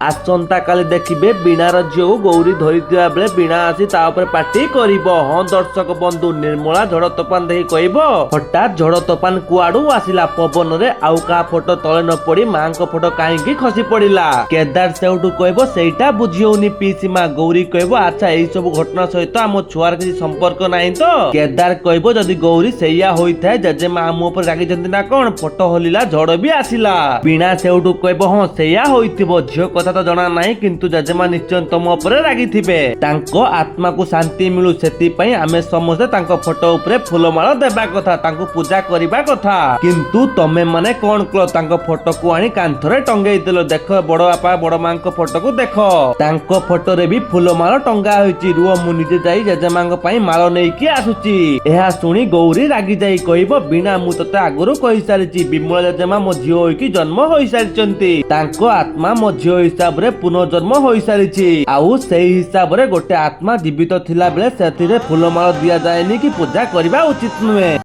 आसंता काली देखिबे बीणार झील गौरी धरी बेले बीणा आसी पार्टी करिबो। हाँ दर्शक बंधु निर्मला झड़ तोफान देखि कहबो हठात झड़ तोफान कुआडू आसिला पवन रे आउ का फोटो तले न पड़ी मां को फोटो काहेकि खसी पड़िला। केदार सेउटू कहबो सेटा बुझियोनी पीसी मां। गौरी कहबो अच्छा एई सब घटना सहित आम छुआर किसी संपर्क नाही तो। केदार कहबो जदि गौरी सेया होई थाए जेजेमा आम ऊपर रागी जंती ना कोन फोटो हलिला झड़ भी आसिला। बीणा सेउटू कहबो हां सेया होइथिबो झियो कथा तो जना नाही किंतु जजेमा निश्चय तुम उपरे रागी थिबे तांको आत्मा को शांति मिलु सेति पई आमे समस्त तांको फोटो उपरे फूलमाଳ देबा कथा तांको पूजा करिबा कथा। किंतु तमे माने कोन कलो तांको फोटो को आनी कांथरे टंगेई देलो। देखो बड़ बापा बड़ मां को फोटो को देखो तांको फोटो रे भी फूलमाଳ टंगा होईची। रुओ मु निजे जाई जजेमांग पई माळ नेकी आसुची। एहा सुनी गौरी रागी जाई कहबो बीणा मु तते आगुरु कहि सारिची बिमल जजेमा मो झियो होईकी जन्म होई सारिचंती। तांको आत्मा मो झियो हिसाब रे पुनर्जन्म होई सारिची। आउ सेही हिसाब रे गोटे आत्मा जीवित थिला बेले सेथिरे फूलमाळ दिया जायनी कि पूजा करिबा उचित नुहे।